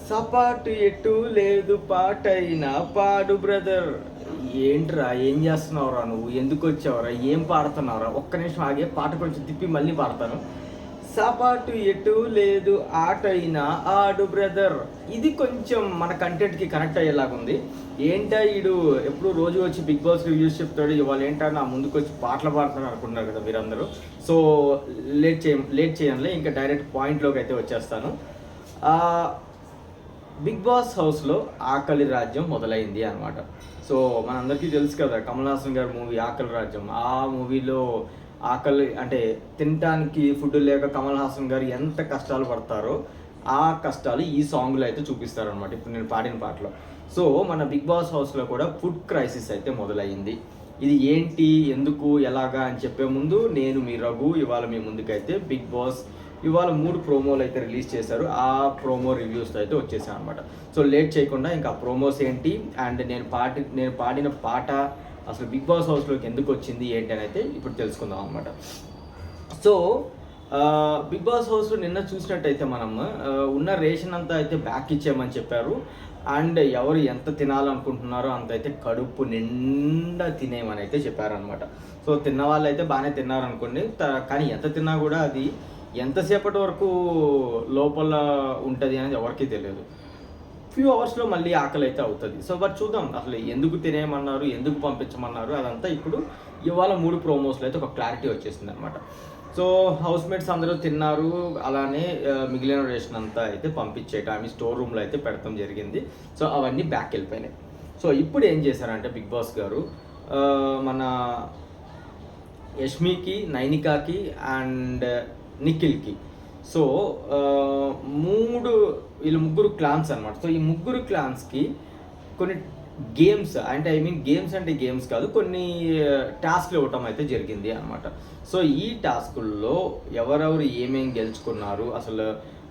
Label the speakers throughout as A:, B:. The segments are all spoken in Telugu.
A: సపాటు ఎటు లేదు పాటైనా పాడు బ్రదర్. ఏంట్రా ఏం చేస్తున్నావురా, నువ్వు ఎందుకు వచ్చావురా, ఏం పాడుతున్నావురా? ఒక్క నిమిషం ఆగే, పాట కొంచెం తిప్పి మళ్ళీ పాడతాను. సపాటు ఎటు లేదు ఆటైనా ఆడు బ్రదర్. ఇది కొంచెం మన కంటెంట్కి కనెక్ట్ అయ్యేలాగుంది. ఏంటా ఈడు ఎప్పుడు రోజు వచ్చి బిగ్ బాస్ రివ్యూస్ చెప్తాడు, ఇవాళ ఏంటా నా ముందుకు వచ్చి పాటలు పాడుతాను అనుకున్నారు కదా మీరందరూ. సో లేట్ చేయాలి, ఇంకా డైరెక్ట్ పాయింట్లోకి అయితే వచ్చేస్తాను. బిగ్ బాస్ హౌస్లో ఆకలి రాజ్యం మొదలైంది అనమాట. సో మనందరికీ తెలుసు కదా, కమల్ హాసన్ గారి మూవీ ఆకలి రాజ్యం. ఆ మూవీలో ఆకలి అంటే తినడానికి ఫుడ్ లేక కమల్ హాసన్ గారు ఎంత కష్టాలు పడతారో ఆ కష్టాలు ఈ సాంగ్లో అయితే చూపిస్తారనమాట, ఇప్పుడు నేను పాడిన పాటలో. సో మన బిగ్ బాస్ హౌస్లో కూడా ఫుడ్ క్రైసిస్ అయితే మొదలైంది. ఇది ఏంటి, ఎందుకు, ఎలాగా అని చెప్పే ముందు నేను మీ రఘు ఇవాళ మీ ముందుకైతే బిగ్ బాస్ ఇవాళ 3 ప్రోమోలు అయితే రిలీజ్ చేశారు. ఆ ప్రోమో రివ్యూస్తో అయితే వచ్చేసాను అనమాట. సో లేట్ చేయకుండా ఇంకా ప్రోమోస్ ఏంటి అండ్ నేను పాడిన పాట అసలు బిగ్ బాస్ హౌస్లోకి ఎందుకు వచ్చింది ఏంటి అని అయితే ఇప్పుడు తెలుసుకుందాం అనమాట. సో బిగ్ బాస్ హౌస్ నిన్న చూసినట్టయితే మనం ఉన్న రేషన్ అంతా అయితే బ్యాక్ ఇచ్చామని చెప్పారు. అండ్ ఎవరు ఎంత తినాలనుకుంటున్నారో అంత అయితే కడుపు నిండా తినేయమని అయితే చెప్పారనమాట. సో తిన్న వాళ్ళు అయితే బాగానే తిన్నారనుకోండి, కానీ ఎంత తిన్నా కూడా అది ఎంతసేపటి వరకు లోపల ఉంటుంది అనేది ఎవరికీ తెలియదు. ఫ్యూ అవర్స్లో మళ్ళీ ఆకలి అయితే అవుతుంది. సో బట్ చూద్దాం అసలు ఎందుకు తినేయమన్నారు, ఎందుకు పంపించమన్నారు, అదంతా ఇప్పుడు ఇవాళ 3 ప్రోమోస్లో అయితే ఒక క్లారిటీ వచ్చేసింది అనమాట. సో హౌస్ మేట్స్ అందరూ తిన్నారు, అలానే మిగిలిన రేషన్ అంతా అయితే పంపించేట ఆమె స్టోర్ రూమ్లో అయితే పెడతాం జరిగింది. సో అవన్నీ బ్యాక్ వెళ్ళిపోయినాయి. సో ఇప్పుడు ఏం చేశారంటే బిగ్ బాస్ గారు మన యష్మికి, నైనికాకి అండ్ నిఖిల్కి, సో వీళ్ళు ముగ్గురు క్లాన్స్ అనమాట. సో ఈ ముగ్గురు క్లాన్స్కి కొన్ని గేమ్స్ అంటే గేమ్స్ అంటే గేమ్స్ కాదు, కొన్ని టాస్క్లు ఇవ్వటం అయితే జరిగింది అనమాట. సో ఈ టాస్కుల్లో ఎవరెవరు ఏమేమి గెలుచుకున్నారు, అసలు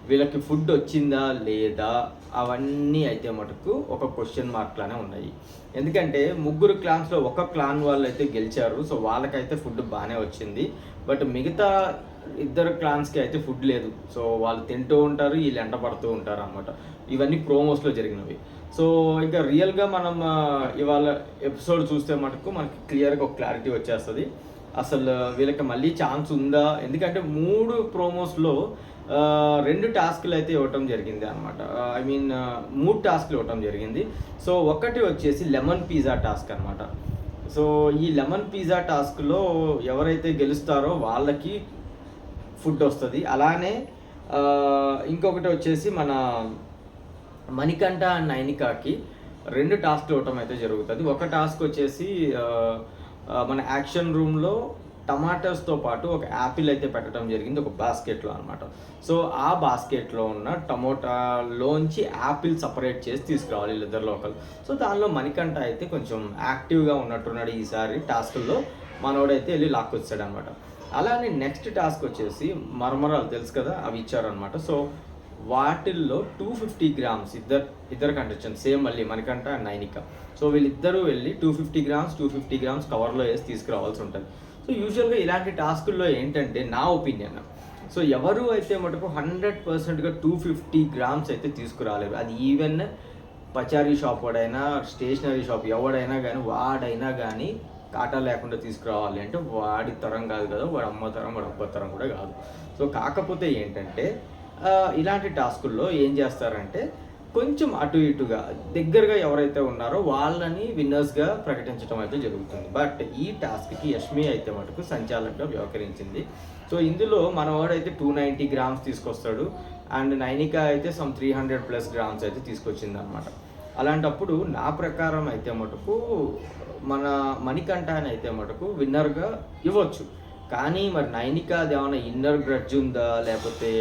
A: వీళ్ళకి ఫుడ్ వచ్చిందా లేదా, అవన్నీ అయితే మటుకు ఒక క్వశ్చన్ మార్క్లానే ఉన్నాయి. ఎందుకంటే ముగ్గురు క్లాన్స్లో ఒక క్లాన్ వాళ్ళు అయితే గెలిచారు. సో వాళ్ళకైతే ఫుడ్ బాగానే వచ్చింది. బట్ మిగతా 2 క్లాన్స్కి అయితే ఫుడ్ లేదు. సో వాళ్ళు తింటూ ఉంటారు, వీళ్ళు ఎంట పడుతూ ఉంటారు అనమాట. ఇవన్నీ ప్రోమోస్లో జరిగినవి. సో ఇంకా రియల్గా మనం ఇవాళ ఎపిసోడ్ చూస్తే మటుకు మనకి క్లియర్గా ఒక క్లారిటీ వచ్చేస్తుంది. అసలు వీళ్ళకి మళ్ళీ ఛాన్స్ ఉందా, ఎందుకంటే 3 ప్రోమోస్లో 2 టాస్క్లు అయితే ఇవ్వటం జరిగింది అనమాట. 3 టాస్క్లు ఇవ్వటం జరిగింది. సో ఒకటి వచ్చేసి లెమన్ పిజ్జా టాస్క్ అనమాట. సో ఈ లెమన్ పిజ్జా టాస్క్లో ఎవరైతే గెలుస్తారో వాళ్ళకి ఫుడ్ వస్తుంది. అలానే ఇంకొకటి వచ్చేసి మన మణికంఠ అండ్ నైనికాకి 2 టాస్క్లు ఇవ్వటం అయితే జరుగుతుంది. ఒక టాస్క్ వచ్చేసి మన యాక్షన్ రూమ్లో టమాటోస్తో పాటు ఒక యాపిల్ అయితే పెట్టడం జరిగింది ఒక బాస్కెట్లో అనమాట. సో ఆ బాస్కెట్లో ఉన్న టమోటాలోంచి యాపిల్ సపరేట్ చేసి తీసుకురావాలి వీళ్ళిద్దరు లోకల్. సో దానిలో మణికంఠ అయితే కొంచెం యాక్టివ్గా ఉన్నట్టున్నాడు ఈసారి టాస్కుల్లో, మనోడైతే వెళ్ళి లాక్కొచ్చాడు అనమాట. అలానే నెక్స్ట్ టాస్క్ వచ్చేసి మరమరాలు తెలుసు కదా, అవి ఇచ్చారనమాట. సో వాటిల్లో 250 గ్రామ్స్ ఇద్దరు కంటెస్టెంట్స్ సేమ్ మళ్ళీ మణికంఠ అండ్ నైనిక. సో వీళ్ళిద్దరూ వెళ్ళి 250 గ్రామ్స్ కవర్లో వేసి తీసుకురావాల్సి ఉంటుంది. సో యూజువల్గా ఇలాంటి టాస్కుల్లో ఏంటంటే నా ఒపీనియన్, సో ఎవరు అయితే మటుకు 100%గా 250 గ్రామ్స్ అయితే తీసుకురాలేరు. అది ఈవెన్ పచారీ షాప్ వాడైనా, స్టేషనరీ షాప్ ఎవడైనా కానీ, వాడైనా కానీ కాటా లేకుండా తీసుకురావాలి అంటే వాడి తరం కాదు కదా, వాడి అమ్మ తరం, వాడి అబ్బ తరం కూడా కాదు. సో కాకపోతే ఏంటంటే ఇలాంటి టాస్కుల్లో ఏం చేస్తారంటే కొంచెం అటు ఇటుగా దగ్గరగా ఎవరైతే ఉన్నారో వాళ్ళని విన్నర్స్గా ప్రకటించడం అయితే జరుగుతుంది. బట్ ఈ టాస్క్కి యష్మి అయితే మటుకు సంచాలకుగా వ్యవహరించింది. సో ఇందులో మనవాడైతే 290 గ్రామ్స్ తీసుకొస్తాడు అండ్ నైనిక అయితే సమ్ 300+ గ్రామ్స్ అయితే తీసుకొచ్చింది అనమాట. అలాంటప్పుడు నా ప్రకారం అయితే మటుకు మన మణికంఠ అని అయితే మటుకు విన్నర్గా ఇవ్వచ్చు. కానీ మరి నైనిక అది ఏమైనా ఇన్నర్ గ్రడ్జ్ ఉందా, లేకపోతే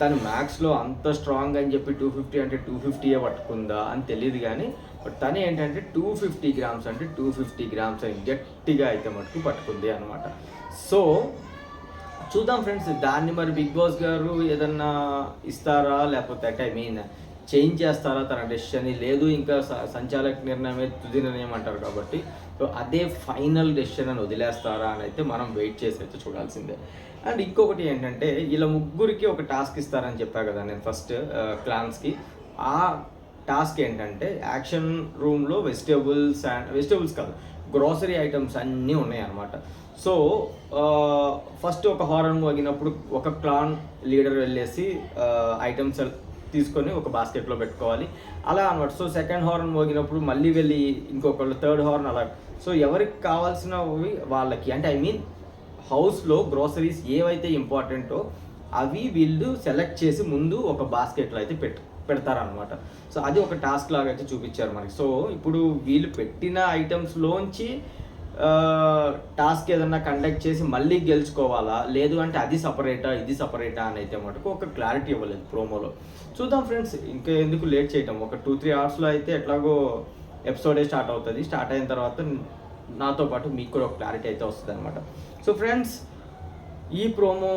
A: తను మ్యాథ్స్లో అంత స్ట్రాంగ్ అని చెప్పి 250 అంటే 250 పట్టుకుందా అని తెలియదు. కానీ బట్ తను ఏంటంటే 250 గ్రామ్స్ అంటే 250 గ్రామ్స్ అని గట్టిగా అయితే మటుకు పట్టుకుంది అనమాట. సో చూద్దాం ఫ్రెండ్స్, దాన్ని మరి బిగ్ బాస్ గారు ఏదన్నా ఇస్తారా, లేకపోతే చేంజ్ చేస్తారా తన డెసిషన్. లేదు ఇంకా సంచాలక నిర్ణయమే తుది నిర్ణయం అంటారు కాబట్టి, సో అదే ఫైనల్ డెసిషన్ అని వదిలేస్తారా అని అయితే మనం వెయిట్ చేసి అయితే చూడాల్సిందే. అండ్ ఇంకొకటి ఏంటంటే వీళ్ళ ముగ్గురికి ఒక టాస్క్ ఇస్తారని చెప్పా కదా నేను ఫస్ట్ క్లాన్స్కి. ఆ టాస్క్ ఏంటంటే యాక్షన్ రూమ్లో వెజిటేబుల్స్ కాదు, గ్రోసరీ ఐటమ్స్ అన్నీ ఉన్నాయి అన్నమాట. సో ఫస్ట్ ఒక హారన్ మోగినప్పుడు ఒక క్లాన్ లీడర్ వెళ్ళేసి ఐటమ్స్ తీసుకొని ఒక బాస్కెట్లో పెట్టుకోవాలి అలా అనమాట. సో సెకండ్ హార్న్ మోగినప్పుడు మళ్ళీ వెళ్ళి ఇంకొకళ్ళు థర్డ్ హార్న్ అలా. సో ఎవరికి కావాల్సినవి వాళ్ళకి, అంటే హౌస్లో గ్రోసరీస్ ఏవైతే ఇంపార్టెంటో అవి వీళ్ళు సెలెక్ట్ చేసి ముందు ఒక బాస్కెట్లో అయితే పెడతారనమాట. సో అది ఒక టాస్క్ లాగా అయితే చూపించారు మనకి. సో ఇప్పుడు వీళ్ళు పెట్టిన ఐటమ్స్లోంచి టాస్క్ ఏదన్నా కండక్ట్ చేసి మళ్ళీ గెలుచుకోవాలా, లేదు అంటే అది సపరేటా ఇది సపరేటా అని అయితే మటుకు ఒక క్లారిటీ ఇవ్వలేదు ప్రోమోలో. చూద్దాం ఫ్రెండ్స్, ఇంకా ఎందుకు లేట్ చేయటం, ఒక 2-3 అవర్స్లో అయితే ఎట్లాగో ఎపిసోడే స్టార్ట్ అవుతుంది. స్టార్ట్ అయిన తర్వాత నాతో పాటు మీకు కూడా ఒక క్లారిటీ అయితే వస్తుంది అనమాట. సో ఫ్రెండ్స్, ఈ ప్రోమో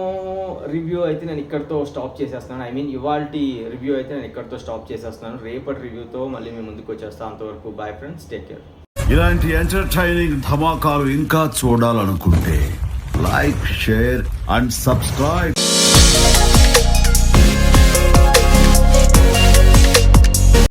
A: రివ్యూ అయితే నేను ఇక్కడితో స్టాప్ చేసేస్తున్నాను. ఇవాల్టి రివ్యూ అయితే నేను ఇక్కడితో స్టాప్ చేసేస్తున్నాను. రేపటి రివ్యూతో మళ్ళీ మీ ముందుకు వచ్చేస్తాను. అంతవరకు బాయ్ ఫ్రెండ్స్, టేక్ కేర్.
B: ఇలాంటి ఎంటర్టైనింగ్ ధమాకాలు ఇంకా చూడాలనుకుంటే లైక్, షేర్ అండ్ సబ్స్క్రైబ్.